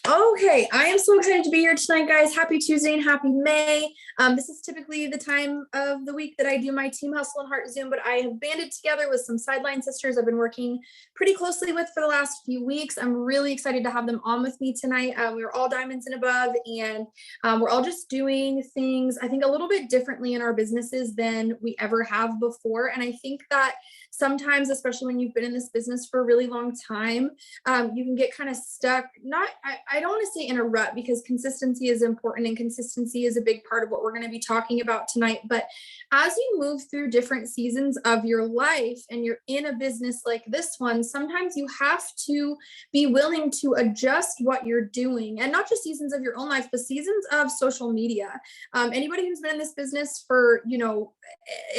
Okay, I am so excited to be here tonight, guys. Happy Tuesday and happy May. This is typically the time of the week that I do my Team Hustle and Heart Zoom, but I have banded together with some sideline sisters I've been working pretty closely with for the last few weeks. I'm really excited to have them on with me tonight. We're all diamonds and above, and we're all just doing things, I think, a little bit differently in our businesses than we ever have before. And I think that sometimes, especially when you've been in this business for a really long time, you can get kind of stuck. I don't want to say in a rut, because consistency is important and consistency is a big part of what we're going to be talking about tonight. But as you move through different seasons of your life and you're in a business like this one, sometimes you have to be willing to adjust what you're doing, and not just seasons of your own life, but seasons of social media. Anybody who's been in this business for,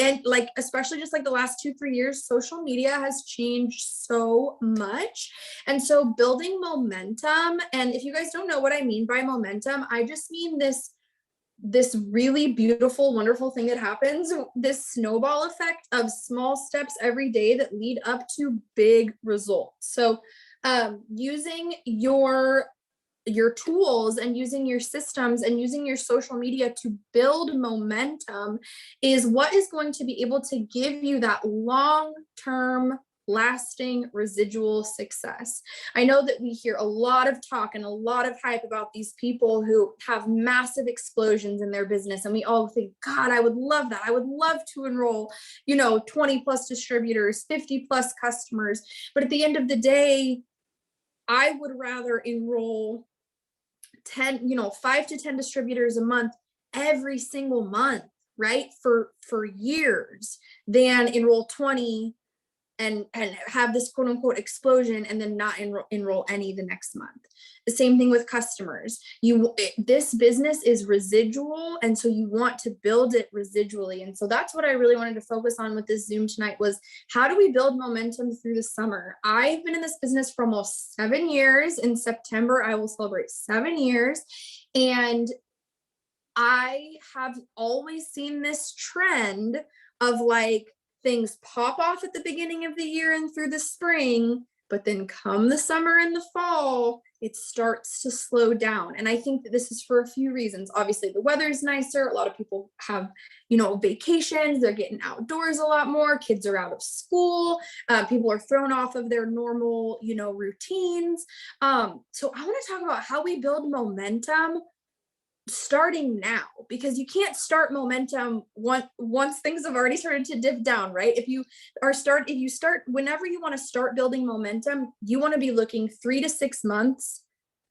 and like, especially just like the last 2-3 years, social media has changed so much. And so building momentum, and if you guys don't know what I mean by momentum, I just mean this really beautiful, wonderful thing that happens, this snowball effect of small steps every day that lead up to big results. So using your tools and using your systems and using your social media to build momentum is what is going to be able to give you that long-term, lasting, residual success. I know that we hear a lot of talk and a lot of hype about these people who have massive explosions in their business, and we all think, God, I would love that. I would love to enroll, 20 plus distributors, 50 plus customers. But at the end of the day, I would rather enroll 5 to 10 distributors a month every single month, right? For years, than enroll 20 and have this quote unquote explosion and then not enroll any the next month. The same thing with customers. This business is residual, and so you want to build it residually. And so that's what I really wanted to focus on with this Zoom tonight, was how do we build momentum through the summer? I've been in this business for almost 7 years. In September, I will celebrate 7 years. And I have always seen this trend of like, things pop off at the beginning of the year and through the spring, but then come the summer and the fall, it starts to slow down. And I think that this is for a few reasons. Obviously, the weather's nicer. A lot of people have, vacations. They're getting outdoors a lot more. Kids are out of school. People are thrown off of their normal, routines. So I want to talk about how we build momentum starting now, because you can't start momentum once things have already started to dip down, right? If you start whenever you want to start building momentum, you want to be looking 3 to 6 months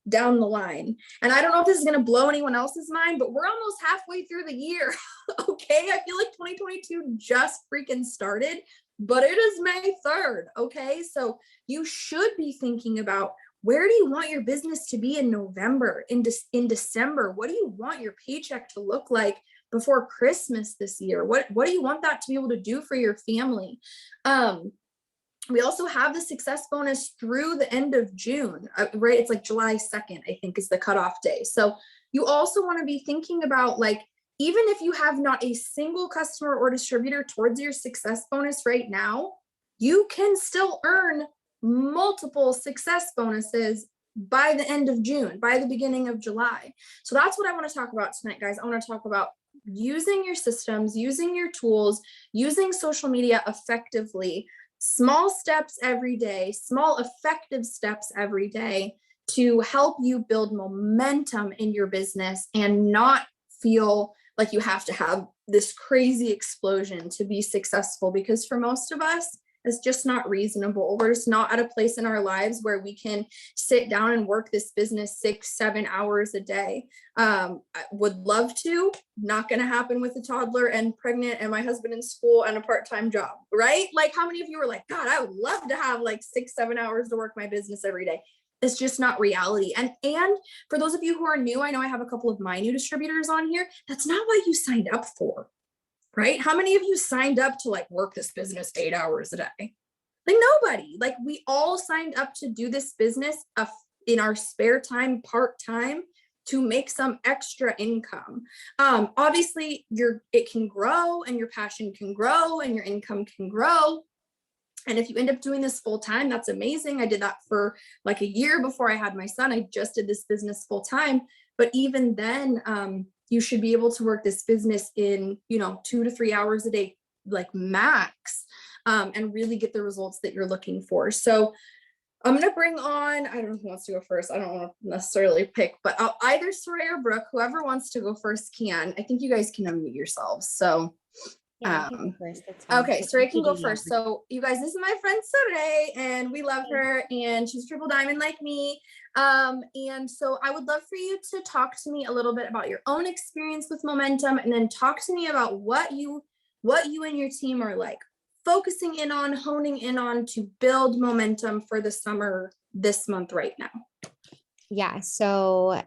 down the line. And I don't know if this is going to blow anyone else's mind, but we're almost halfway through the year. Okay, I feel like 2022 just freaking started, but it is May 3rd. Okay, so you should be thinking about, where do you want your business to be in November, in December? What do you want your paycheck to look like before Christmas this year? What do you want that to be able to do for your family? We also have the success bonus through the end of June, right? It's like July 2nd, I think, is the cutoff day. So you also want to be thinking about, like, even if you have not a single customer or distributor towards your success bonus right now, you can still earn multiple success bonuses by the end of June, by the beginning of July. So that's what I want to talk about tonight, guys. I want to talk about using your systems, using your tools, using social media effectively, small steps every day, small effective steps every day to help you build momentum in your business and not feel like you have to have this crazy explosion to be successful, because for most of us, it's just not reasonable. We're just not at a place in our lives where we can sit down and work this business 6-7 hours a day. I would love to, not going to happen with a toddler and pregnant and my husband in school and a part-time job, right? Like, how many of you are like, God, I would love to have like 6-7 hours to work my business every day? It's just not reality. And for those of you who are new, I know I have a couple of my new distributors on here. That's not what you signed up for. Right? How many of you signed up to like work this business 8 hours a day? Like, nobody. Like, we all signed up to do this business in our spare time, part-time, to make some extra income. Obviously it can grow, and your passion can grow, and your income can grow. And if you end up doing this full time, that's amazing. I did that for like a year before I had my son. I just did this business full time. But even then, you should be able to work this business in, 2 to 3 hours a day, like max, and really get the results that you're looking for. So I'm going to bring on, I don't know who wants to go first. I don't want to necessarily pick, but either Saray or Brooke, whoever wants to go first can. I think you guys can unmute yourselves. So yeah, I can go first. That's fine. okay, Saray can go first. So you guys, this is my friend Saray, and we love her, and she's triple diamond like me. And so I would love for you to talk to me a little bit about your own experience with momentum, and then talk to me about what you and your team are like focusing in on, honing in on to build momentum for the summer this month right now. Yeah. So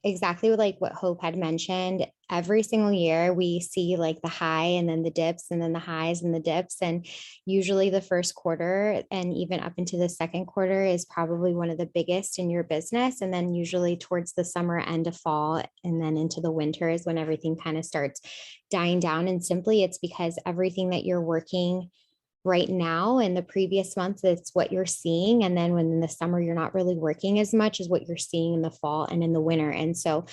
exactly like what Hope had mentioned, every single year we see like the high and then the dips and then the highs and the dips. And usually the first quarter and even up into the second quarter is probably one of the biggest in your business. And then usually towards the summer, end of fall, and then into the winter is when everything kind of starts dying down. And simply it's because everything that you're working right now in the previous months, it's what you're seeing. And then when in the summer, you're not really working as much as what you're seeing in the fall and in the winter. And so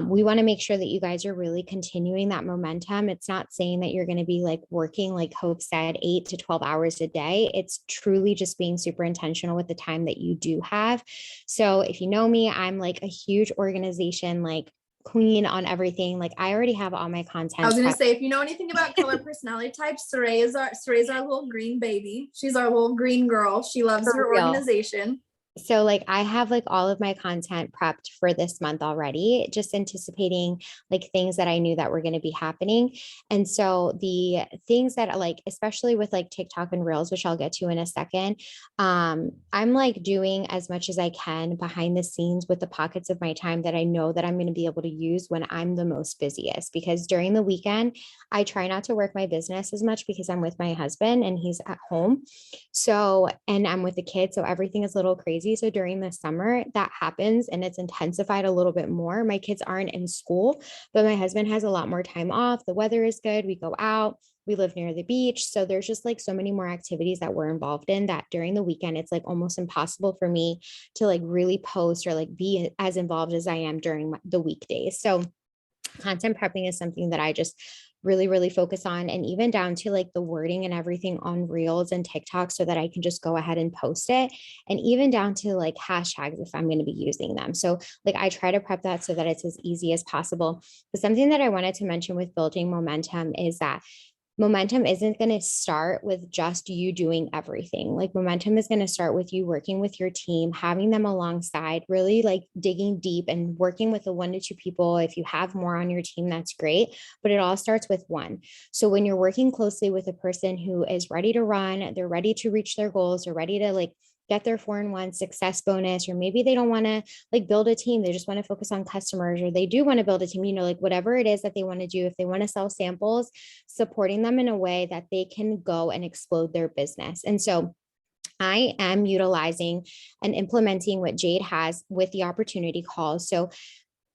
we want to make sure that you guys are really continuing that momentum. It's not saying that you're going to be like working, like Hope said, 8 to 12 hours a day. It's truly just being super intentional with the time that you do have. So if you know me, I'm like a huge organization, like queen on everything. Like I already have all my content. I was going to say, if you know anything about color personality types, Saray is our little green baby. She's our little green girl. She loves her organization. So like I have like all of my content prepped for this month already, just anticipating like things that I knew that were going to be happening. And so the things that like, especially with like TikTok and Reels, which I'll get to in a second, I'm like doing as much as I can behind the scenes with the pockets of my time that I know that I'm going to be able to use when I'm the most busiest, because during the weekend, I try not to work my business as much because I'm with my husband and he's at home. So, and I'm with the kids. So everything is a little crazy. So during the summer that happens and it's intensified a little bit more. My kids aren't in school, but my husband has a lot more time off. The weather is good. We go out, we live near the beach. So there's just like so many more activities that we're involved in that during the weekend, it's like almost impossible for me to like really post or like be as involved as I am during the weekdays. So content prepping is something that I just really focus on, and even down to like the wording and everything on Reels and TikTok so that I can just go ahead and post it, and even down to like hashtags if I'm going to be using them. So like I try to prep that so that it's as easy as possible. But something that I wanted to mention with building momentum is that momentum isn't going to start with just you doing everything. Like momentum is going to start with you working with your team, having them alongside, really like digging deep and working with the 1 to 2 people. If you have more on your team, that's great, but it all starts with one. So when you're working closely with a person who is ready to run, they're ready to reach their goals, they're ready to like get their 4-in-1 success bonus, or maybe they don't want to like build a team. They just want to focus on customers, or they do want to build a team, like whatever it is that they want to do. If they want to sell samples, supporting them in a way that they can go and explode their business. And so I am utilizing and implementing what Jade has with the opportunity calls. So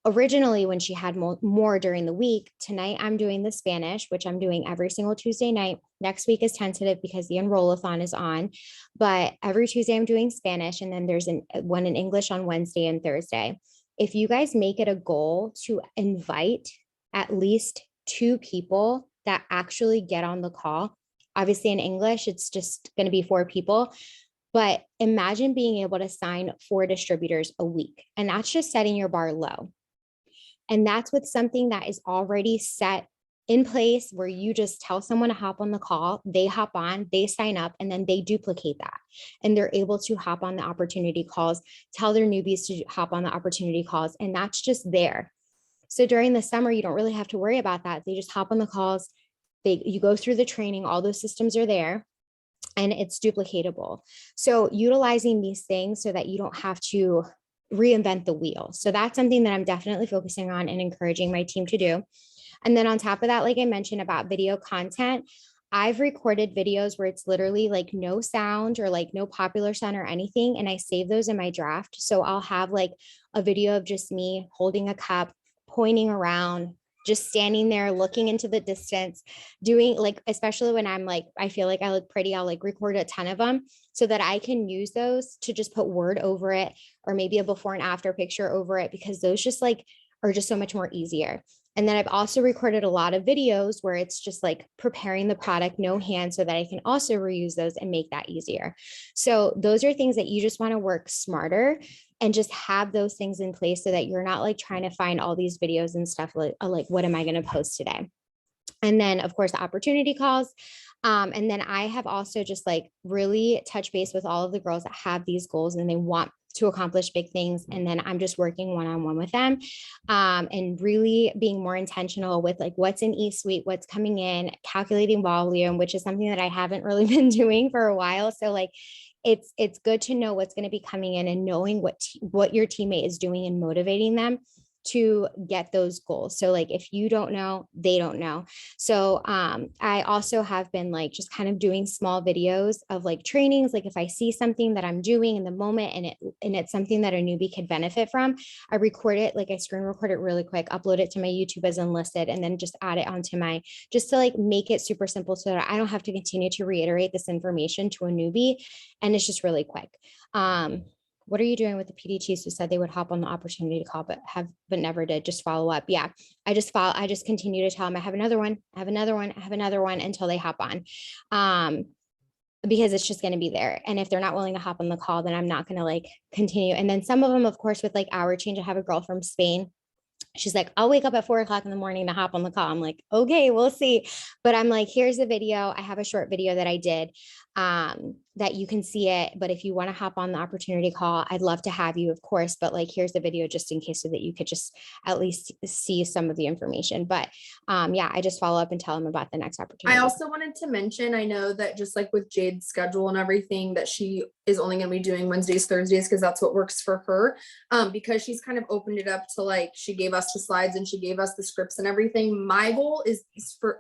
originally when she had more during the week, tonight I'm doing the Spanish, which I'm doing every single Tuesday night. Next week is tentative because the enroll-a-thon is on, but every Tuesday I'm doing Spanish, and then there's one in English on Wednesday and Thursday. If you guys make it a goal to invite at least 2 people that actually get on the call, obviously in English, it's just going to be 4 people. But imagine being able to sign 4 distributors a week, and that's just setting your bar low. And that's with something that is already set in place, where you just tell someone to hop on the call, they hop on, they sign up, and then they duplicate that. And they're able to hop on the opportunity calls, tell their newbies to hop on the opportunity calls, and that's just there. So during the summer, you don't really have to worry about that. They just hop on the calls, you go through the training, all those systems are there, and it's duplicatable. So utilizing these things so that you don't have to reinvent the wheel. So that's something that I'm definitely focusing on and encouraging my team to do. And then on top of that, like I mentioned about video content, I've recorded videos where it's literally like no sound or like no popular sound or anything, and I save those in my draft. So I'll have like a video of just me holding a cup, pointing around, just standing there looking into the distance, doing like, especially when I'm like, I feel like I look pretty, I'll like record a ton of them so that I can use those to just put word over it, or maybe a before and after picture over it, because those just like are just so much more easier. And then I've also recorded a lot of videos where it's just like preparing the product, no hand, so that I can also reuse those and make that easier. So those are things that you just want to work smarter and just have those things in place so that you're not like trying to find all these videos and stuff like what am I going to post today? And then of course the opportunity calls. And then I have also just like really touch base with all of the girls that have these goals and they want to accomplish big things. And then I'm just working one-on-one with them, and really being more intentional with like what's in each suite, what's coming in, calculating volume, which is something that I haven't really been doing for a while. So like it's good to know what's going to be coming in and knowing what your teammate is doing and motivating them to get those goals. So like if you don't know, they don't know. So I also have been like just kind of doing small videos of like trainings. Like if I see something that I'm doing in the moment and it's something that a newbie could benefit from, I record it, like I screen record it really quick, upload it to my YouTube as unlisted, and then just add it onto my, just to like make it super simple so that I don't have to continue to reiterate this information to a newbie. And it's just really quick. What are you doing with the PDTs who said they would hop on the opportunity to call, but never did? Just follow up. Yeah. I just continue to tell them I have another one, I have another one, I have another one until they hop on. Because it's just going to be there. And if they're not willing to hop on the call, then I'm not going to like continue. And then some of them, of course, with like hour change, I have a girl from Spain. She's like, I'll wake up at 4 o'clock in the morning to hop on the call. I'm like, okay, we'll see. But I'm like, here's the video. I have a short video that I did, that you can see it. But if you want to hop on the opportunity call, I'd love to have you, of course. But like, here's the video just in case so that you could just at least see some of the information. But yeah, I just follow up and tell them about the next opportunity. I also wanted to mention, I know that just like with Jade's schedule and everything, that she is only going to be doing Wednesdays, Thursdays, because that's what works for her. Because she's kind of opened it up to like, she gave us the slides and she gave us the scripts and everything. My goal is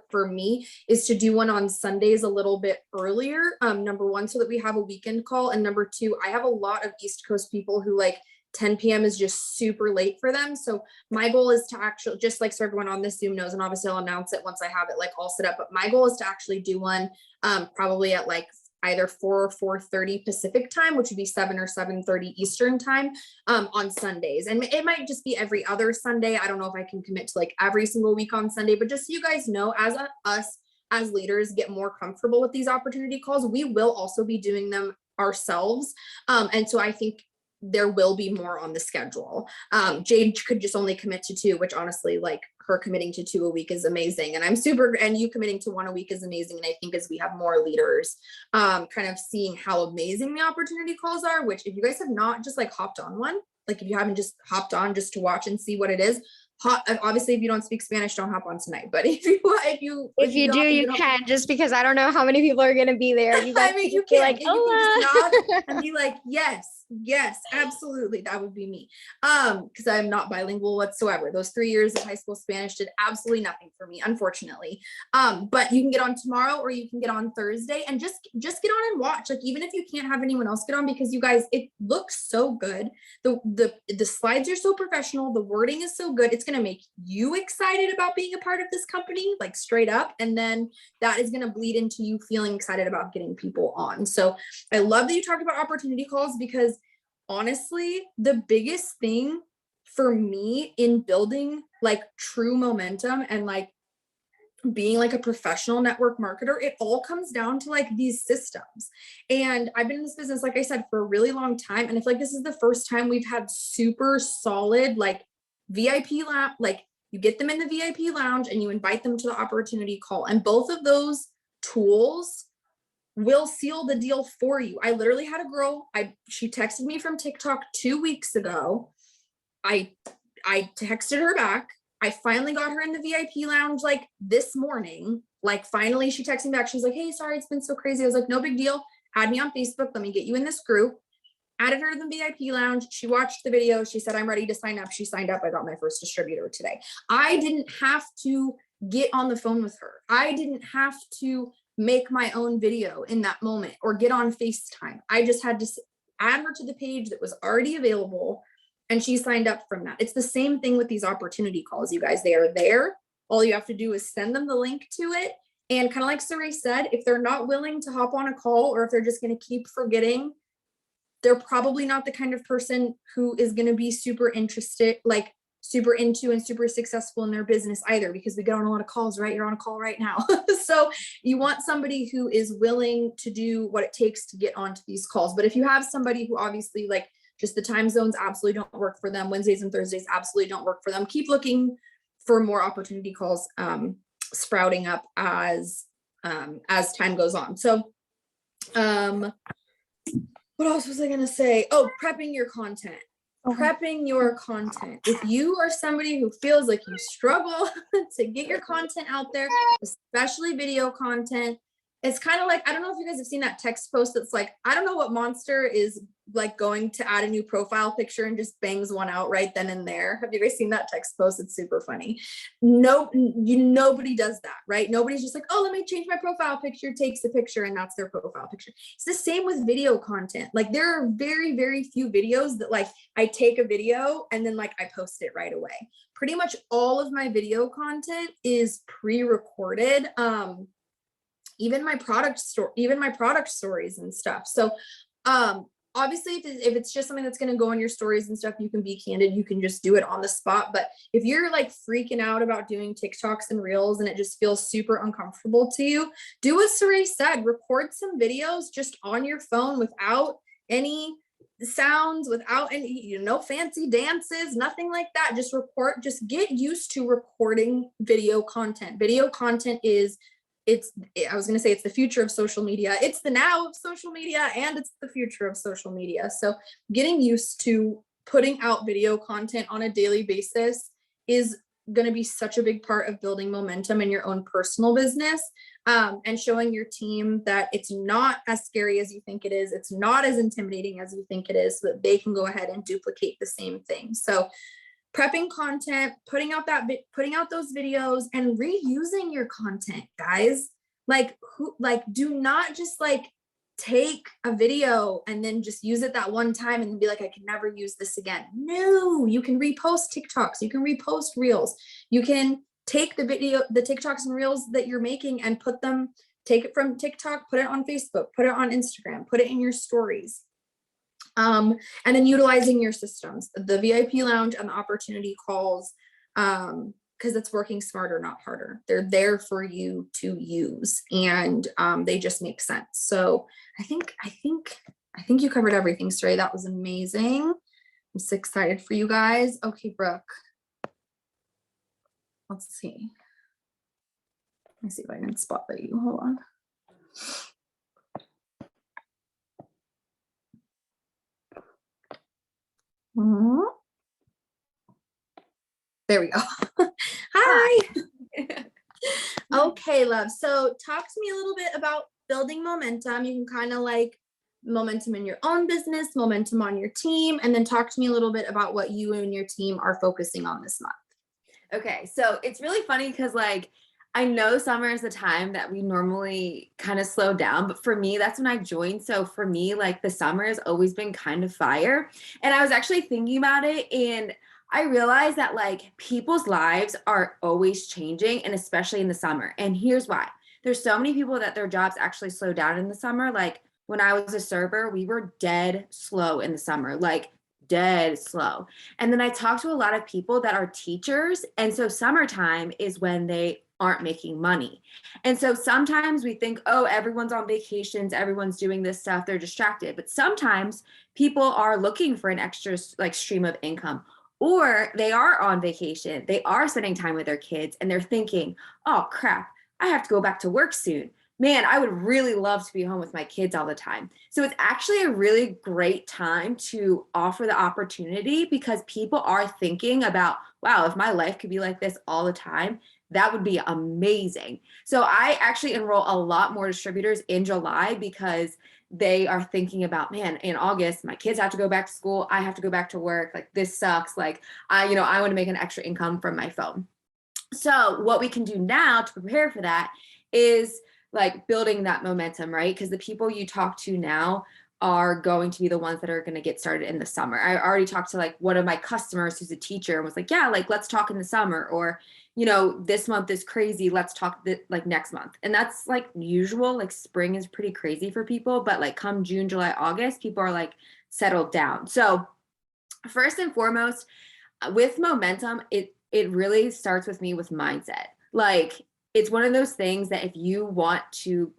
for me is to do one on Sundays a little bit earlier. Number one, so that we have a weekend call. And number two, I have a lot of East Coast people who like 10 p.m. is just super late for them. So my goal is to actually, just like so everyone on this Zoom knows, and obviously I'll announce it once I have it like all set up, but my goal is to actually do one probably at like either 4 or 4:30 Pacific time, which would be 7 or 7:30 Eastern time on Sundays. And it might just be every other Sunday. I don't know if I can commit to like every single week on Sunday, but just so you guys know, us as leaders get more comfortable with these opportunity calls, we will also be doing them ourselves. And so I think there will be more on the schedule. Jade could just only commit to 2, which honestly, like her committing to 2 a week is amazing. And I'm super, and you committing to 1 a week is amazing. And I think as we have more leaders, kind of seeing how amazing the opportunity calls are, which if you guys have not just like hopped on one, like if you haven't just hopped on just to watch and see what it is, obviously if you don't speak Spanish, don't hop on tonight. But if you do, you can, just because I don't know how many people are going to be there. You guys, I mean, you be can like, you can just nod and be like, yes, absolutely. That would be me. Because I'm not bilingual whatsoever. Those 3 years of high school Spanish did absolutely nothing for me, unfortunately. But you can get on tomorrow or you can get on Thursday and just get on and watch. Like, even if you can't have anyone else get on, because you guys, it looks so good. The slides are so professional. The wording is so good. It's going to make you excited about being a part of this company, like straight up. And then that is going to bleed into you feeling excited about getting people on. So I love that you talked about opportunity calls, because honestly, the biggest thing for me in building like true momentum and like being like a professional network marketer, it all comes down to like these systems. And I've been in this business, like I said, for a really long time. And I feel like this is the first time we've had super solid, like VIP lab, like you get them in the VIP lounge and you invite them to the opportunity call. And both of those tools will seal the deal for you. I literally had a girl, she texted me from TikTok 2 weeks ago. I texted her back. I finally got her in the VIP lounge like this morning. Like finally she texted me back. She's like, hey, sorry, it's been so crazy. I was like, no big deal. Add me on Facebook. Let me get you in this group. Added her to the VIP lounge. She watched the video. She said, I'm ready to sign up. She signed up. I got my first distributor today. I didn't have to get on the phone with her. I didn't have to make my own video in that moment or get on FaceTime. I just had to add her to the page that was already available, and she signed up from that. It's the same thing with these opportunity calls, you guys. They are there. All you have to do is send them the link to it. And kind of like Saray said, if they're not willing to hop on a call, or if they're just going to keep forgetting, they're probably not the kind of person who is going to be super interested, like super into and super successful in their business either, because we get on a lot of calls, right? You're on a call right now. So you want somebody who is willing to do what it takes to get onto these calls. But if you have somebody who obviously like just the time zones absolutely don't work for them, Wednesdays and Thursdays absolutely don't work for them, keep looking for more opportunity calls sprouting up as time goes on. So what else was I going to say? Oh, prepping your content. Prepping your content. If you are somebody who feels like you struggle to get your content out there, especially video content, it's kind of like, I don't know if you guys have seen that text post that's like, I don't know what monster is like going to add a new profile picture and just bangs one out right then and there. Have you guys seen that text post? It's super funny. Nobody does that, right? Nobody's just like, oh, let me change my profile picture, takes a picture, and that's their profile picture. It's the same with video content. Like there are very, very few videos that like I take a video and then like I post it right away. Pretty much all of my video content is pre-recorded. Even my product stories and stuff. So obviously if it's just something that's going to go on your stories and stuff, you can be candid, you can just do it on the spot. But if you're like freaking out about doing TikToks and reels and it just feels super uncomfortable to you, do what Saray said, record some videos just on your phone without any sounds, without any, no fancy dances, nothing like that. Just record, just get used to recording video content. Video content is I was going to say it's the future of social media. It's the now of social media and it's the future of social media. So getting used to putting out video content on a daily basis is going to be such a big part of building momentum in your own personal business, and showing your team that it's not as scary as you think it is. It's not as intimidating as you think it is, so that they can go ahead and duplicate the same thing. So prepping content, putting out those videos and reusing your content, guys. Do not just like take a video and then just use it that one time and be like, I can never use this again. No, you can repost TikToks, you can repost reels. You can take the TikToks and reels that you're making and take it from TikTok, put it on Facebook, put it on Instagram, put it in your stories. And then utilizing your systems, the VIP lounge and the opportunity calls, because it's working smarter, not harder. They're there for you to use, and they just make sense. So I think you covered everything, Saray. That was amazing. I'm so excited for you guys. Okay, Brooke. Let's see. Let me see if I can spotlight you. Hold on. There we go. Hi. Okay, love. So talk to me a little bit about building momentum. You can kind of like momentum in your own business, momentum on your team, and then talk to me a little bit about what you and your team are focusing on this month. Okay, so it's really funny because like I know summer is the time that we normally kind of slow down, but for me, that's when I joined. So for me, like the summer has always been kind of fire. And I was actually thinking about it, and I realized that like people's lives are always changing, and especially in the summer. And here's why. There's so many people that their jobs actually slow down in the summer. Like when I was a server, we were dead slow in the summer, like dead slow. And then I talked to a lot of people that are teachers. And so summertime is when they aren't making money. And so sometimes we think, oh, everyone's on vacations, everyone's doing this stuff, they're distracted. But sometimes people are looking for an extra like stream of income, or they are on vacation, they are spending time with their kids, and they're thinking, oh crap, I have to go back to work soon. Man, I would really love to be home with my kids all the time. So it's actually a really great time to offer the opportunity, because people are thinking about, wow, if my life could be like this all the time, that would be amazing. So I actually enroll a lot more distributors in July, because they are thinking about, man, in August, my kids have to go back to school. I have to go back to work. Like this sucks. Like I want to make an extra income from my phone. So what we can do now to prepare for that is like building that momentum, right? Because the people you talk to now are going to be the ones that are going to get started in the summer. I already talked to like one of my customers who's a teacher and was like, yeah, like let's talk in the summer, or, you know, this month is crazy. Let's talk like next month. And that's like usual, like spring is pretty crazy for people, but like come June, July, August, people are like settled down. So first and foremost, with momentum, it really starts with me with mindset. Like it's one of those things that if you want to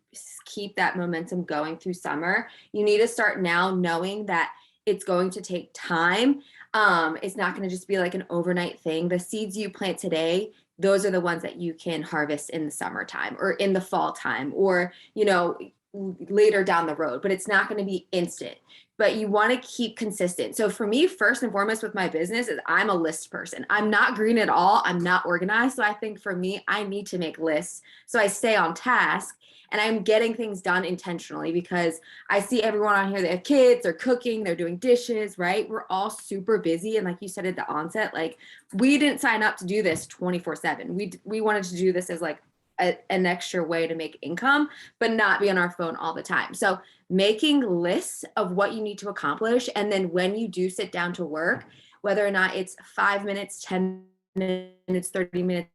keep that momentum going through summer, you need to start now knowing that it's going to take time. It's not going to just be like an overnight thing. The seeds you plant today, those are the ones that you can harvest in the summertime or in the fall time, or, you know, later down the road, but it's not going to be instant. But you want to keep consistent. So for me, first and foremost with my business is I'm a list person. I'm not green at all. I'm not organized. So I think for me, I need to make lists so I stay on task and I'm getting things done intentionally, because I see everyone on here, they have kids, they're cooking, they're doing dishes, right? We're all super busy. And like you said at the onset, like we didn't sign up to do this 24/7. We wanted to do this as like an extra way to make income, but not be on our phone all the time. So making lists of what you need to accomplish. And then when you do sit down to work, whether or not it's 5 minutes, 10 minutes, 30 minutes,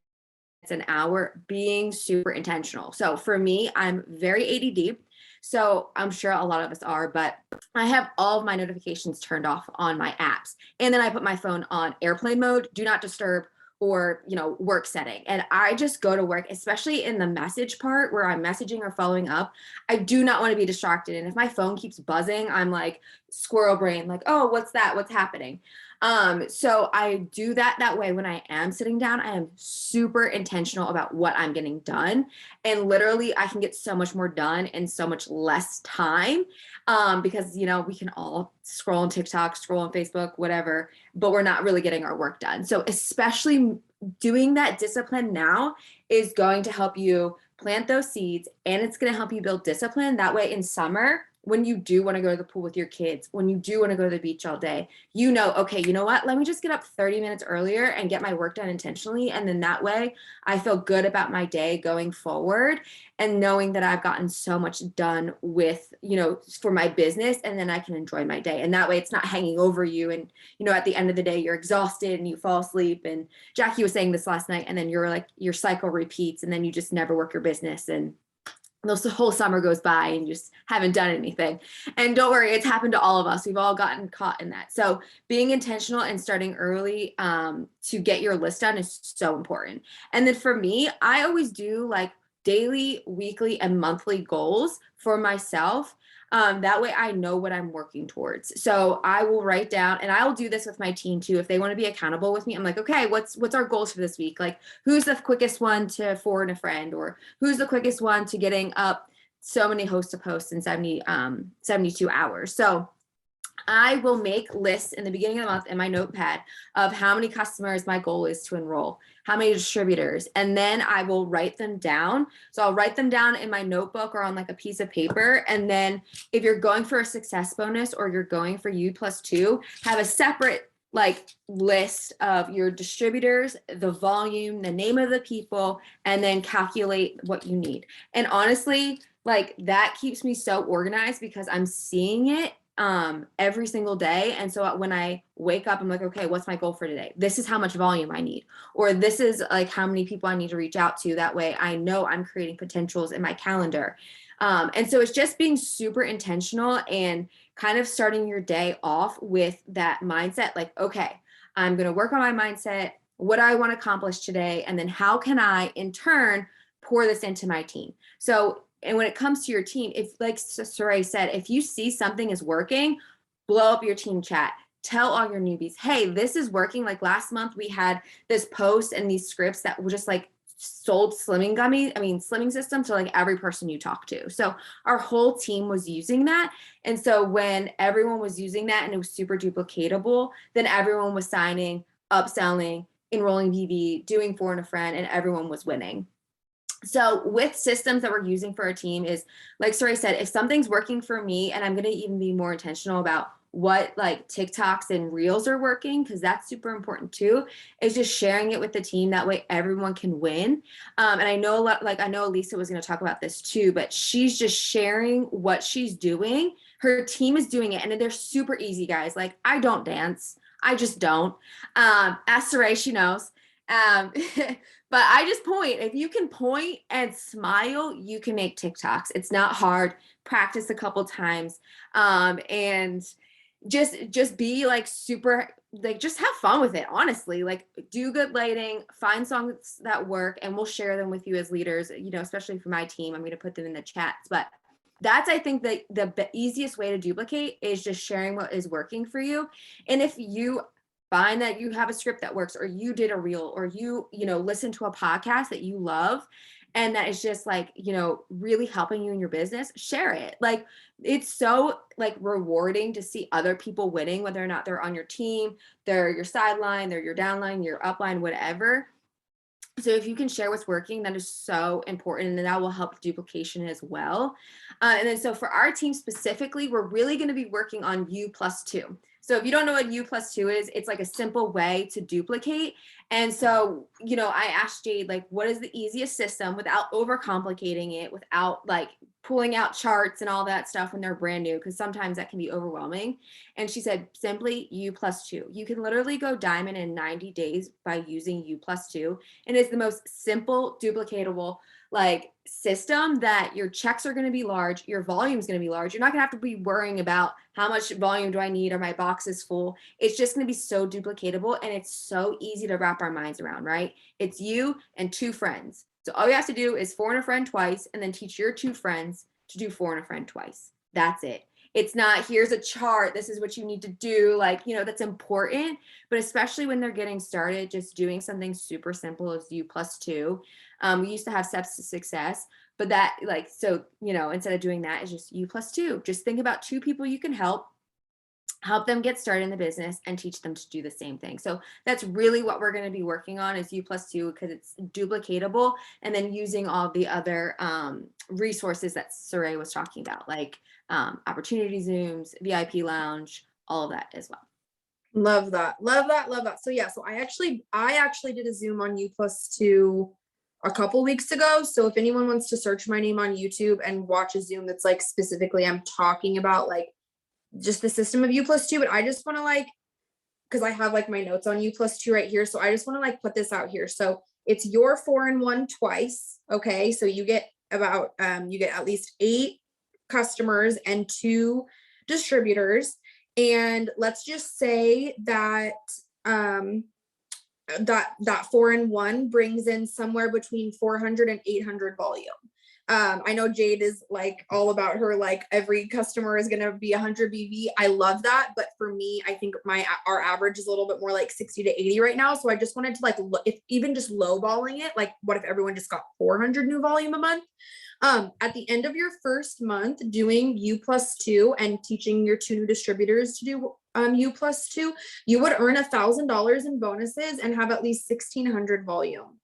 an hour, being super intentional. So for me, I'm very ADD. So I'm sure a lot of us are, but I have all of my notifications turned off on my apps. And then I put my phone on airplane mode, do not disturb, or, you know, work setting. And I just go to work, especially in the message part where I'm messaging or following up. I do not want to be distracted. And if my phone keeps buzzing, I'm like squirrel brain, like, oh, what's that? What's happening? So I do that way. When I am sitting down, I am super intentional about what I'm getting done. And literally I can get so much more done in so much less time. Because, you know, we can all scroll on TikTok, scroll on Facebook, whatever, but we're not really getting our work done. So especially doing that discipline now is going to help you plant those seeds, and it's going to help you build discipline. That way in summer, when you do want to go to the pool with your kids, when you do want to go to the beach all day, you know, okay, you know what? Let me just get up 30 minutes earlier and get my work done intentionally. And then that way I feel good about my day going forward and knowing that I've gotten so much done with, you know, for my business, and then I can enjoy my day. And that way it's not hanging over you. And, you know, at the end of the day, you're exhausted and you fall asleep. And Jackie was saying this last night, and then you're like, your cycle repeats and then you just never work your business. And the whole summer goes by and you just haven't done anything. And don't worry, it's happened to all of us. We've all gotten caught in that. So being intentional and starting early to get your list done is so important. And then for me, I always do like daily, weekly, and monthly goals for myself. That way I know what I'm working towards. So I will write down, and I will do this with my team too. If they want to be accountable with me, I'm like, okay, what's our goals for this week? Like, who's the quickest one to forward a friend, or who's the quickest one to getting up so many hosts to posts in 72 hours. So I will make lists in the beginning of the month in my notepad of how many customers my goal is to enroll, how many distributors, and then I will write them down. So I'll write them down in my notebook or on like a piece of paper. And then if you're going for a success bonus or you're going for U+2, have a separate like list of your distributors, the volume, the name of the people, and then calculate what you need. And honestly, like that keeps me so organized because I'm seeing it every single day. And so when I wake up, I'm like, okay, what's my goal for today? This is how much volume I need, or this is like how many people I need to reach out to. That way I know I'm creating potentials in my calendar. And so it's just being super intentional and kind of starting your day off with that mindset. Like, okay, I'm going to work on my mindset. What do I want to accomplish today? And then how can I in turn pour this into my team? So and when it comes to your team, if like Saray said, if you see something is working, blow up your team chat. Tell all your newbies, hey, this is working. Like last month we had this post and these scripts that were just like sold slimming system to like every person you talk to. So our whole team was using that. And so when everyone was using that and it was super duplicatable, then everyone was signing, upselling, enrolling VV, doing for and a friend, and everyone was winning. So with systems that we're using for our team is, like Saray said, if something's working for me, and I'm going to even be more intentional about what like TikToks and Reels are working, because that's super important too, is just sharing it with the team. That way everyone can win. And I know I know Elisa was going to talk about this too, but she's just sharing what she's doing Her team is doing it and they're super easy, guys. Like, I don't dance. I just don't. Ask Saray, she knows. But I just point. If you can point and smile, you can make TikToks. It's not hard. Practice a couple times. And just be like super, like, just have fun with it. Honestly, like, do good lighting, find songs that work, and we'll share them with you as leaders, you know, especially for my team. I'm going to put them in the chats, but that's, I think, the easiest way to duplicate is just sharing what is working for you. And if you find that you have a script that works, or you did a reel, or you know, listen to a podcast that you love, and that is just like, you know, really helping you in your business, share it. Like, it's so like rewarding to see other people winning, whether or not they're on your team, they're your sideline, they're your downline, your upline, whatever. So if you can share what's working, that is so important, and that will help duplication as well. And then, so for our team specifically, we're really going to be working on U+2. So if you don't know what U+2 is, it's like a simple way to duplicate. And so, you know, I asked Jade, like, what is the easiest system without overcomplicating it, without like pulling out charts and all that stuff when they're brand new, because sometimes that can be overwhelming. And she said, simply U+2. You can literally go diamond in 90 days by using U+2. And it's the most simple, duplicatable like system that your checks are going to be large, your volume is going to be large. You're not going to have to be worrying about how much volume do I need, or my box is full. It's just going to be so duplicatable, and it's so easy to wrap our minds around, right? It's you and 2 friends. So all you have to do is 4 and a friend twice, and then teach your 2 friends to do 4 and a friend twice. That's it. It's not, here's a chart, this is what you need to do. Like, you know, that's important, but especially when they're getting started, just doing something super simple as U+2. We used to have steps to success, but that, like, so, you know, instead of doing that, it's just U+2. Just think about 2 people you can help them get started in the business, and teach them to do the same thing. So that's really what we're going to be working on, is U+2, because it's duplicatable, and then using all the other resources that Saray was talking about, like opportunity Zooms, VIP lounge, all of that as well. Love that. Love that. Love that. So yeah, so I actually did a Zoom on U+2 a couple weeks ago. So if anyone wants to search my name on YouTube and watch a Zoom that's like specifically, I'm talking about like just the system of U+2, but I just want to like, because I have like my notes on U+2 right here. So I just want to like put this out here. So it's your 4 and 1 twice. Okay. So you get about, you get at least 8 customers and 2 distributors. And let's just say that, that 4 and 1 brings in somewhere between 400 and 800 volume. I know Jade is like all about her, like every customer is going to be 100 BV. I love that. But for me, I think our average is a little bit more like 60 to 80 right now. So I just wanted to like, if even just lowballing it, like what if everyone just got 400 new volume a month? At the end of your first month doing U+2 and teaching your 2 new distributors to do U+2, you would earn $1,000 in bonuses and have at least 1,600 volume.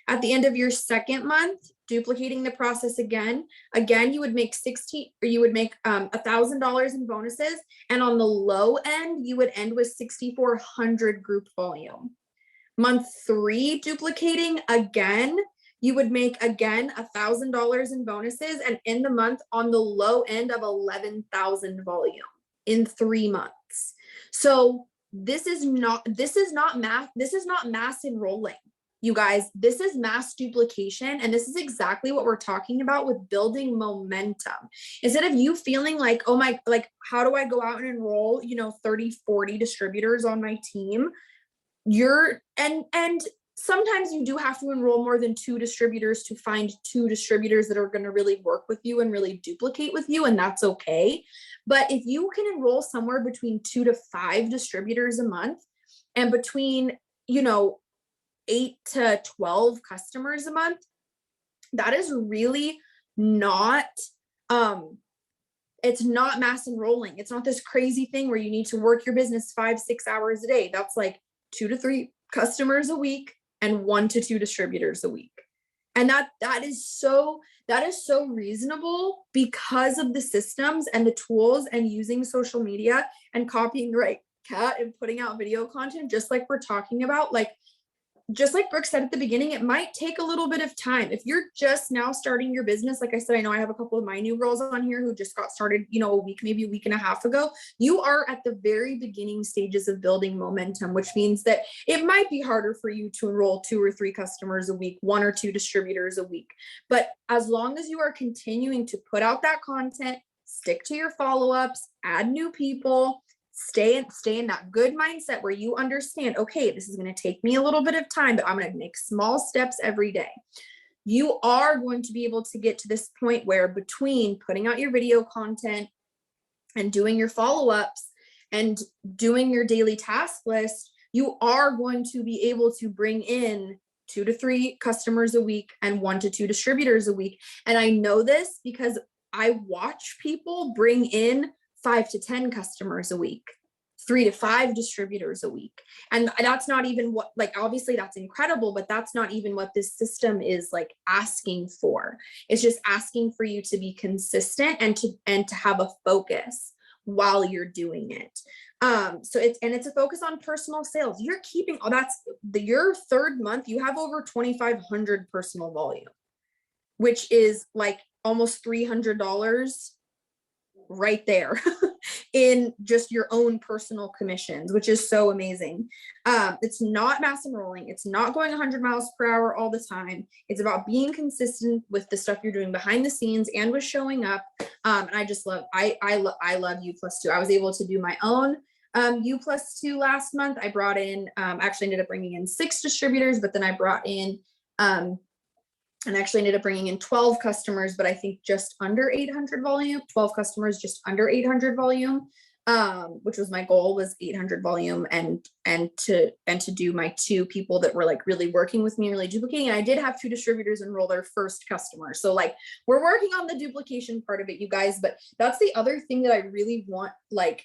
At the end of your second month, duplicating the process again, you would make $1,000 in bonuses, and on the low end, you would end with 6,400 group volume. Month 3, duplicating again, you would make again $1,000 in bonuses, and in the month on the low end of 11,000 volume in 3 months. So this is not mass enrolling. You guys, this is mass duplication. And this is exactly what we're talking about with building momentum. Instead of you feeling like, oh my, like, how do I go out and enroll, 30, 40 distributors on my team? And sometimes you do have to enroll more than 2 distributors to find 2 distributors that are going to really work with you and really duplicate with you. And that's okay. But if you can enroll somewhere between 2 to 5 distributors a month, and between, 8 to 12 customers a month, that is really not, it's not mass enrolling. It's not this crazy thing where you need to work your business 5-6 hours a day. That's like 2 to 3 customers a week and 1 to 2 distributors a week. And that is so reasonable because of the systems and the tools and using social media and copying right cat and putting out video content, just like we're talking about. Like, just like Brooke said at the beginning, it might take a little bit of time. If you're just now starting your business, like I said, I know I have a couple of my new girls on here who just got started, you know, a week, maybe a week and a half ago. You are at the very beginning stages of building momentum, which means that it might be harder for you to enroll 2 or 3 customers a week, 1 or 2 distributors a week. But as long as you are continuing to put out that content, stick to your follow-ups, add new people, stay in that good mindset where you understand, okay, this is going to take me a little bit of time, but I'm going to make small steps every day. You are going to be able to get to this point where between putting out your video content and doing your follow-ups and doing your daily task list, you are going to be able to bring in 2 to 3 customers a week and 1 to 2 distributors a week. And I know this because I watch people bring in 5 to 10 customers a week, 3 to 5 distributors a week. And that's not even what, like, obviously that's incredible, but that's not even what this system is like asking for. It's just asking for you to be consistent and to have a focus while you're doing it. So it's a focus on personal sales. You're keeping, your 3rd month, you have over 2,500 personal volume, which is like almost $300 right there in just your own personal commissions, which is so amazing. It's not mass enrolling. It's not going 100 miles per hour all the time. It's about being consistent with the stuff you're doing behind the scenes and with showing up. And I just love, I love U+2. I was able to do my own U+2 last month. I brought in, actually ended up bringing in 6 distributors, but then I brought in, and actually ended up bringing in 12 customers, but I think just under 800 volume, 12 customers, just under 800 volume, which was my goal, was 800 volume, and to do my 2 people that were like really working with me, really duplicating. And I did have 2 distributors enroll their first customer. So like we're working on the duplication part of it, you guys, but that's the other thing that I really want, like,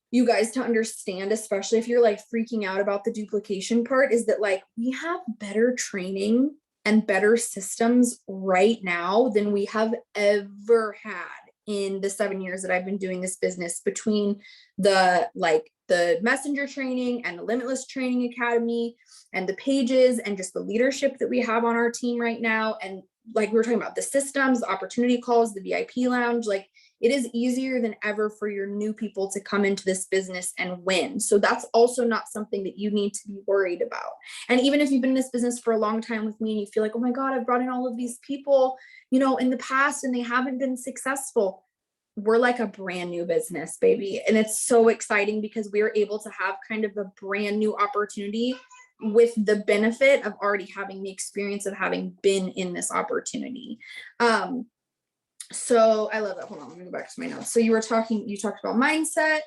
you guys to understand, especially if you're like freaking out about the duplication part, is that like we have better training and better systems right now than we have ever had in the 7 years that I've been doing this business, between the messenger training and the Limitless Training Academy and the pages and just the leadership that we have on our team right now. And like we were talking about, the systems, the opportunity calls, the VIP lounge, like it is easier than ever for your new people to come into this business and win. So that's also not something that you need to be worried about. And even if you've been in this business for a long time with me and you feel like, oh my God, I've brought in all of these people, you know, in the past and they haven't been successful, we're like a brand new business, baby. And it's so exciting because we're able to have kind of a brand new opportunity with the benefit of already having the experience of having been in this opportunity. So I love that. Hold on, let me go back to my notes. So you talked about mindset.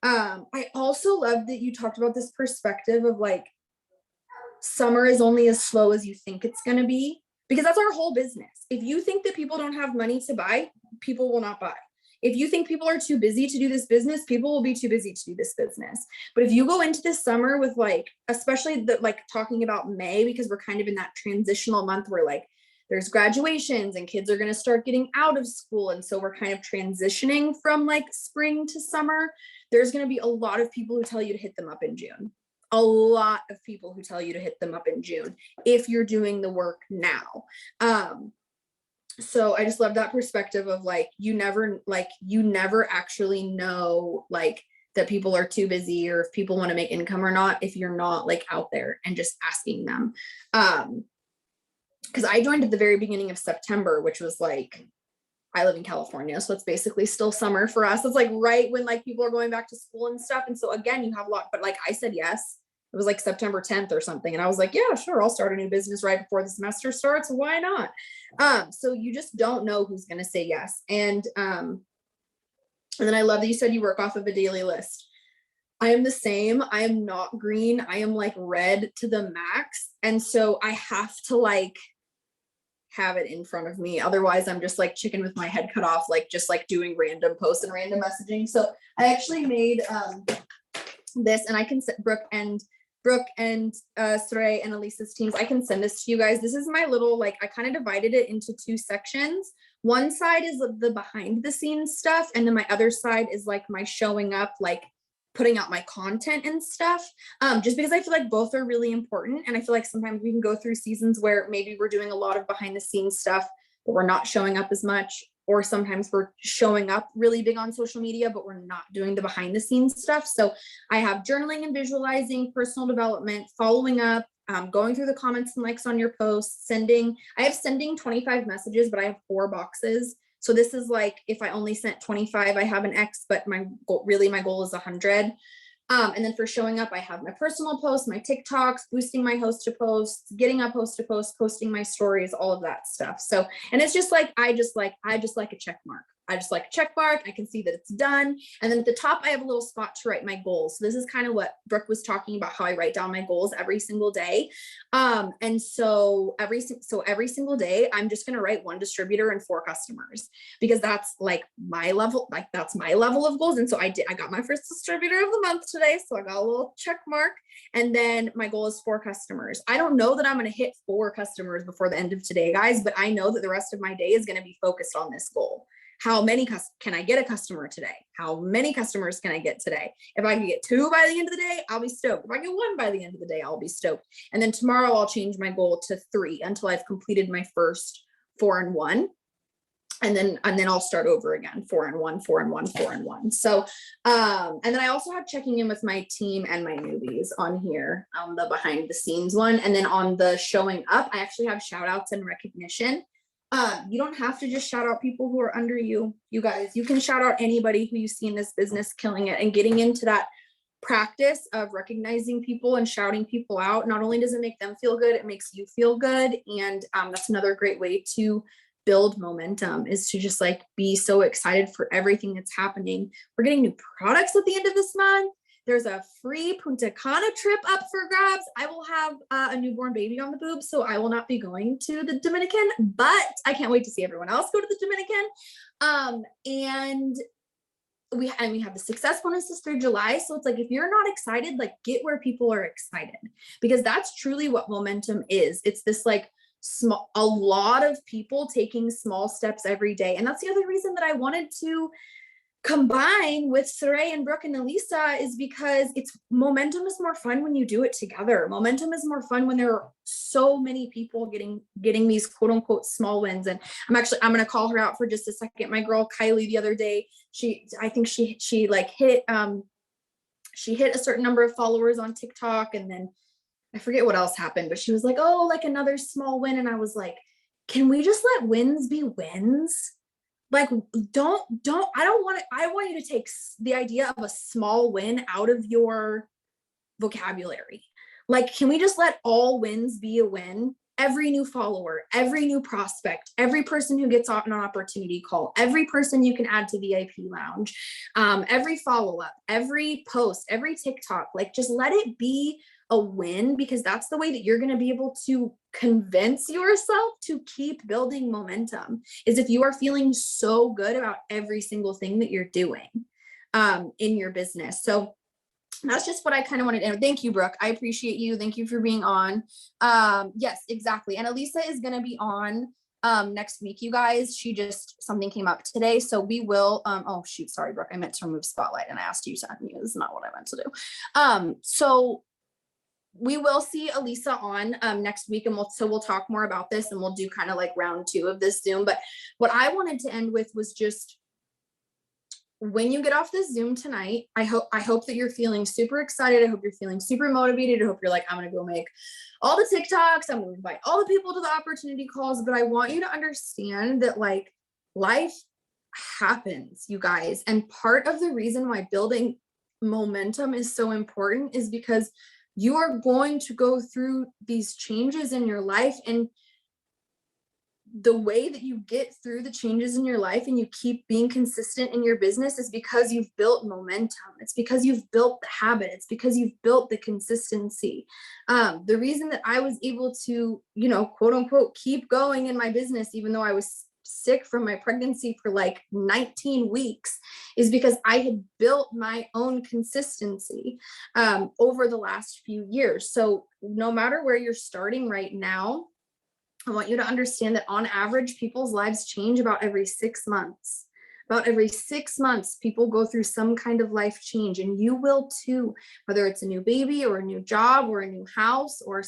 I also love that you talked about this perspective of like, summer is only as slow as you think it's going to be, because that's our whole business. If you think that people don't have money to buy, people will not buy. If you think people are too busy to do this business, people will be too busy to do this business. But if you go into this summer with like, especially talking about May, because we're kind of in that transitional month where like there's graduations and kids are going to start getting out of school. And so we're kind of transitioning from like spring to summer. There's going to be a lot of people who tell you to hit them up in June. A lot of people who tell you to hit them up in June if you're doing the work now. So I just love that perspective of like, you never actually know like that people are too busy or if people want to make income or not, if you're not like out there and just asking them. Because I joined at the very beginning of September, which was like, I live in California, so it's basically still summer for us. It's like right when like people are going back to school and stuff. And so again, you have a lot, but like I said, yes, it was like September 10th or something. And I was like, yeah, sure, I'll start a new business right before the semester starts. Why not? So you just don't know who's going to say yes. And then I love that you said you work off of a daily list. I am the same. I am not green. I am like red to the max. And so I have to like have it in front of me. Otherwise I'm just like chicken with my head cut off, like just like doing random posts and random messaging. So I actually made this, and I can set Brooke and Saray and Elisa's teams. I can send this to you guys. This is my little, like, I kind of divided it into 2 sections. One side is the behind the scenes stuff. And then my other side is like my showing up, like putting out my content and stuff, just because I feel like both are really important. And I feel like sometimes we can go through seasons where maybe we're doing a lot of behind the scenes stuff, but we're not showing up as much. Or sometimes we're showing up really big on social media, but we're not doing the behind the scenes stuff. So I have journaling and visualizing, personal development, following up, going through the comments and likes on your posts, I have sending 25 messages, but I have 4 boxes. So this is like, if I only sent 25, I have an X, but my goal is 100. And then for showing up, I have my personal posts, my TikToks, boosting my host to posts, getting up host to post, posting my stories, all of that stuff. So, and it's just like, I just like a check mark. I just like a check mark. I can see that it's done. And then at the top, I have a little spot to write my goals. So this is kind of what Brooke was talking about, how I write down my goals every single day. And so every single day, I'm just going to write 1 distributor and 4 customers, because that's like my level, that's my level of goals. And so I got my first distributor of the month today. So I got a little check mark, and then my goal is 4 customers. I don't know that I'm going to hit 4 customers before the end of today, guys, but I know that the rest of my day is going to be focused on this goal. How many can I get a customer today? How many customers can I get today? If I can get 2 by the end of the day, I'll be stoked. If I get 1 by the end of the day, I'll be stoked. And then tomorrow I'll change my goal to 3 until I've completed my first 4 and 1. And then I'll start over again, 4 and 1, 4 and 1, 4 and 1. So, and then I also have checking in with my team and my newbies on here, the behind the scenes one. And then on the showing up, I actually have shout outs and recognition. You don't have to just shout out people who are under you, you guys. You can shout out anybody who you see in this business killing it, and getting into that practice of recognizing people and shouting people out. Not only does it make them feel good, it makes you feel good. And that's another great way to build momentum, is to just like be so excited for everything that's happening. We're getting new products at the end of this month. There's a free Punta Cana trip up for grabs. I will have a newborn baby on the boob, so I will not be going to the Dominican, but I can't wait to see everyone else go to the Dominican. And we have the success bonuses through July. So it's like, if you're not excited, like get where people are excited, because that's truly what momentum is. It's this like a lot of people taking small steps every day. And that's the other reason that I wanted to combine with Saray and Brooke and Elisa, is because momentum is more fun when you do it together. Momentum is more fun when there are so many people getting these quote unquote small wins. And I'm going to call her out for just a second. My girl Kylie the other day, I think she like hit a certain number of followers on TikTok, and then I forget what else happened, but she was like, oh, like another small win. And I was like, can we just let wins be wins? Like, I want you to take the idea of a small win out of your vocabulary. Like, can we just let all wins be a win? Every new follower, every new prospect, every person who gets on an opportunity call, every person you can add to VIP lounge, every follow-up, every post, every TikTok, like just let it be a win, because that's the way that you're going to be able to convince yourself to keep building momentum, is if you are feeling so good about every single thing that you're doing in your business. So that's just what I kind of wanted. And thank you, Brooke. I appreciate you. Thank you for being on. Yes, exactly. And Elisa is going to be on next week, you guys. Something came up today. So we will, oh shoot, sorry, Brooke. I meant to remove spotlight and I asked you to unmute. This is not what I meant to do. So we will see Elisa on next week, and we'll talk more about this, and we'll do kind of like round 2 of this Zoom. But what I wanted to end with was just, when you get off this Zoom tonight, I hope that you're feeling super excited. I hope you're feeling super motivated. I hope you're like, I'm going to go make all the TikToks. I'm going to invite all the people to the opportunity calls. But I want you to understand that like life happens, you guys. And part of the reason why building momentum is so important is because you are going to go through these changes in your life, and the way that you get through the changes in your life and you keep being consistent in your business is because you've built momentum. It's because you've built the habit. It's because you've built the consistency. The reason that I was able to, quote unquote, keep going in my business, even though I was sick from my pregnancy for like 19 weeks, is because I had built my own consistency over the last few years. So no matter where you're starting right now, I want you to understand that on average, people's lives change about every 6 months. About every 6 months, people go through some kind of life change, and you will too, whether it's a new baby or a new job or a new house or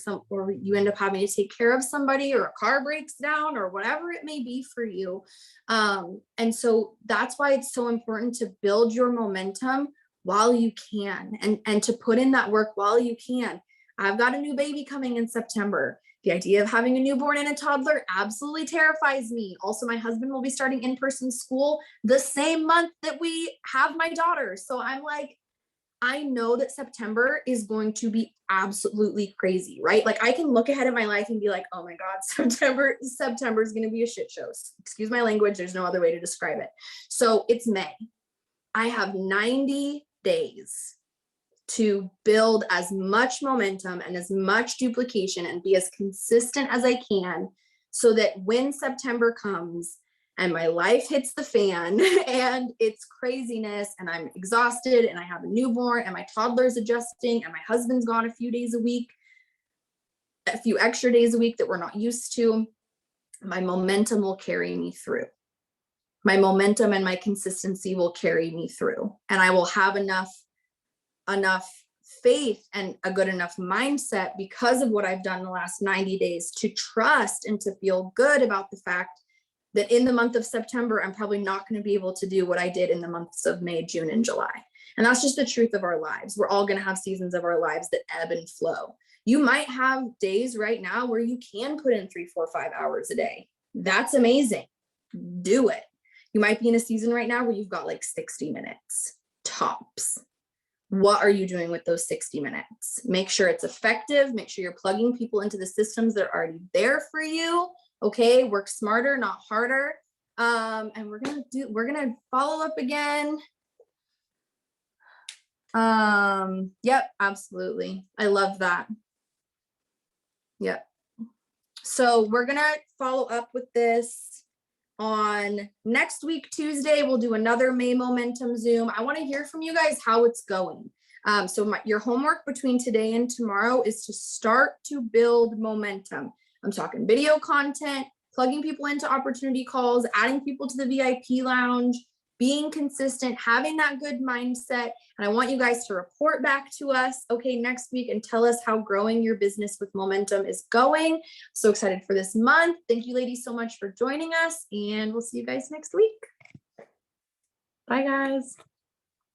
you end up having to take care of somebody or a car breaks down or whatever it may be for you. And so that's why it's so important to build your momentum while you can, and to put in that work while you can. I've got a new baby coming in September. The idea of having a newborn and a toddler absolutely terrifies me. Also, my husband will be starting in-person school the same month that we have my daughter. So I'm like, I know that September is going to be absolutely crazy, right? Like I can look ahead at my life and be like, oh my God, September is going to be a shit show. Excuse my language. There's no other way to describe it. So it's May. I have 90 days to build as much momentum and as much duplication and be as consistent as I can, so that when September comes and my life hits the fan and it's craziness and I'm exhausted and I have a newborn and my toddler's adjusting and my husband's gone a few extra days a week that we're not used to, my momentum will carry me through. My momentum and my consistency will carry me through, and I will have enough faith and a good enough mindset because of what I've done the last 90 days to trust and to feel good about the fact that in the month of September, I'm probably not going to be able to do what I did in the months of May, June, and July. And that's just the truth of our lives. We're all going to have seasons of our lives that ebb and flow. You might have days right now where you can put in 3, 4, 5 hours a day. That's amazing. Do it. You might be in a season right now where you've got like 60 minutes tops. What are you doing with those 60 minutes? Make sure it's effective. Make sure you're plugging people into the systems that are already there for you. Okay, work smarter, not harder. And we're gonna follow up again. Yep, absolutely. I love that. Yep. So we're gonna follow up with this on next week, Tuesday. We'll do another May Momentum Zoom. I want to hear from you guys how it's going. So your homework between today and tomorrow is to start to build momentum. I'm talking video content, plugging people into opportunity calls, adding people to the VIP lounge, being consistent, having that good mindset. And I want you guys to report back to us, okay, next week, and tell us how growing your business with momentum is going. So excited for this month. Thank you, ladies, so much for joining us, and we'll see you guys next week. Bye, guys.